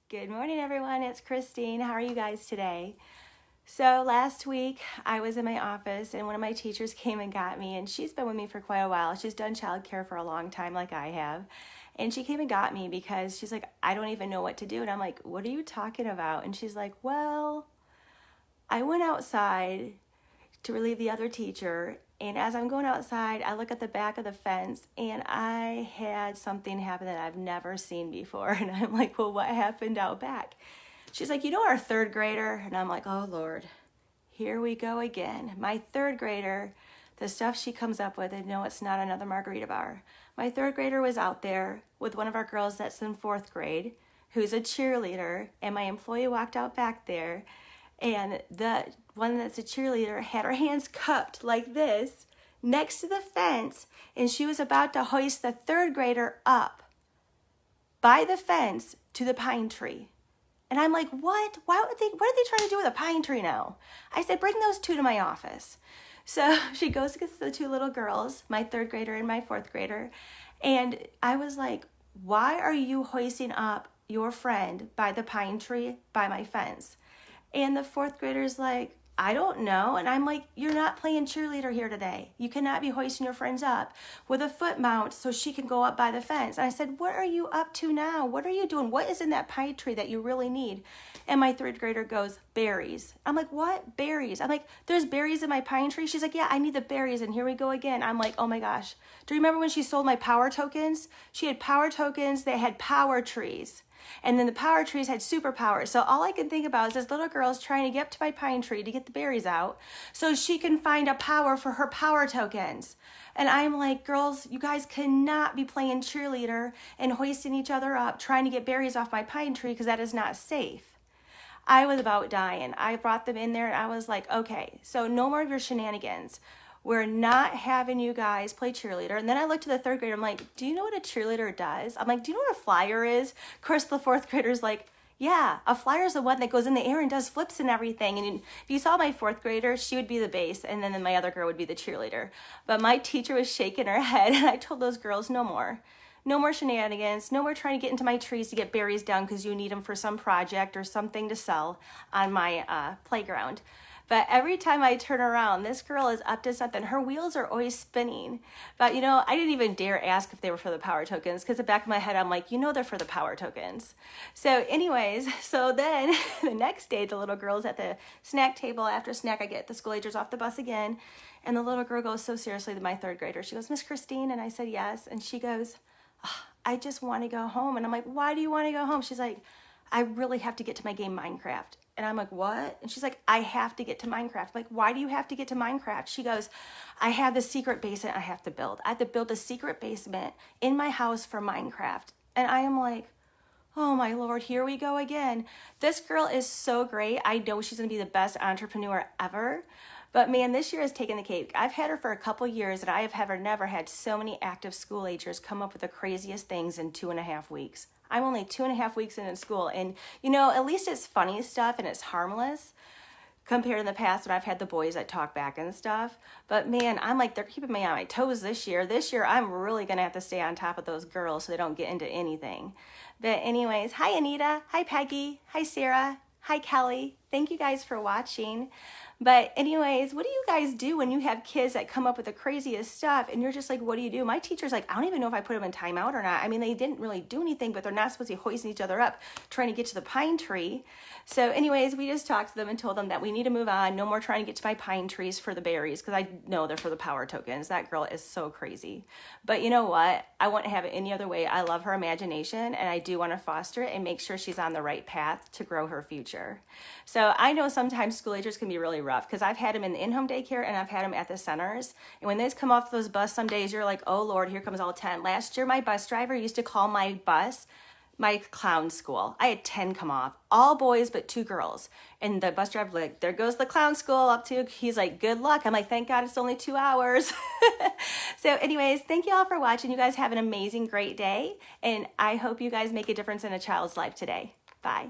Good morning, everyone. It's Christine. How are you guys today? So last week I was in my office and one of my teachers came and got me, and she's been with me for quite a while. She's done childcare for a long time like I have. And she came and got me because she's like, I don't even know what to do. And I'm like, what are you talking about? And she's like, well, I went outside to relieve the other teacher, and as I'm going outside, I look at the back of the fence and I had something happen that I've never seen before. And I'm like, well, what happened out back? She's like, you know our third grader? And I'm like, oh Lord, here we go again. My third grader, the stuff she comes up with, and no, it's not another margarita bar. My third grader was out there with one of our girls that's in fourth grade, who's a cheerleader, and my employee walked out back there, and the one that's a cheerleader had her hands cupped like this next to the fence, and she was about to hoist the third grader up by the fence to the pine tree. And I'm like, what? What are they trying to do with a pine tree now? I said, bring those two to my office. So she goes to get the two little girls, my third grader and my fourth grader. And I was like, why are you hoisting up your friend by the pine tree by my fence? And the fourth grader's like, I don't know. And I'm like, you're not playing cheerleader here today. You cannot be hoisting your friends up with a foot mount so she can go up by the fence. And I said, what are you up to now? What are you doing? What is in that pine tree that you really need? And my third grader goes, berries. I'm like, what? Berries? I'm like, there's berries in my pine tree? She's like, yeah, I need the berries. And here we go again. I'm like, oh my gosh. Do you remember when she sold my power tokens? She had power tokens. They had power trees. And then the power trees had superpowers. So all I can think about is this little girl's trying to get up to my pine tree to get the berries out so she can find a power for her power tokens. And I'm like, girls, you guys cannot be playing cheerleader and hoisting each other up trying to get berries off my pine tree because that is not safe. I was about dying. I brought them in there and I was like, okay, so no more of your shenanigans. We're not having you guys play cheerleader. And then I looked to the third grader. I'm like, do you know what a cheerleader does? I'm like, do you know what a flyer is? Of course, the fourth grader's like, yeah, a flyer is the one that goes in the air and does flips and everything. And if you saw my fourth grader, she would be the base. And then my other girl would be the cheerleader. But my teacher was shaking her head. And I told those girls, no more. No more shenanigans. No more trying to get into my trees to get berries down because you need them for some project or something to sell on my playground. But every time I turn around, this girl is up to something. Her wheels are always spinning. But, you know, I didn't even dare ask if they were for the power tokens because the back of my head, I'm like, you know they're for the power tokens. So anyways, so then the next day, the little girl's at the snack table. After snack, I get the school agers off the bus again. And the little girl goes so seriously to my third grader. She goes, Miss Christine? And I said, yes. And she goes, oh, I just want to go home. And I'm like, why do you want to go home? She's like, I really have to get to my game Minecraft. And I'm like, what? And she's like, I have to get to Minecraft. I'm like, why do you have to get to Minecraft? She goes, I have the secret basement I have to build. I have to build a secret basement in my house for Minecraft. And I am like, oh my Lord, here we go again. This girl is so great. I know she's going to be the best entrepreneur ever. But man, this year has taken the cake. I've had her for a couple years, and I have never had so many active school agers come up with the craziest things in 2.5 weeks. I'm only 2.5 weeks in school, and you know, at least it's funny stuff and it's harmless compared to the past when I've had the boys that talk back and stuff. But man, I'm like, they're keeping me on my toes this year. This year, I'm really gonna have to stay on top of those girls so they don't get into anything. But anyways, hi Anita, hi Peggy, hi Sarah, hi Kelly. Thank you guys for watching. But anyways, what do you guys do when you have kids that come up with the craziest stuff and you're just like, what do you do? My teacher's like, I don't even know if I put them in timeout or not. I mean, they didn't really do anything, but they're not supposed to be hoisting each other up trying to get to the pine tree. So anyways, we just talked to them and told them that we need to move on. No more trying to get to my pine trees for the berries because I know they're for the power tokens. That girl is so crazy. But you know what? I wouldn't have it any other way. I love her imagination and I do want to foster it and make sure she's on the right path to grow her future. So I know sometimes school agers can be really rough because I've had them in the in-home daycare and I've had them at the centers. And when they come off those bus, some days you're like, oh Lord, here comes all 10. Last year, my bus driver used to call my bus my clown school. I had 10 come off, all boys but 2 girls. And the bus driver like, there goes the clown school up to, he's like, good luck. I'm like, thank God it's only 2 hours. So anyways, thank you all for watching. You guys have an amazing, great day. And I hope you guys make a difference in a child's life today. Bye.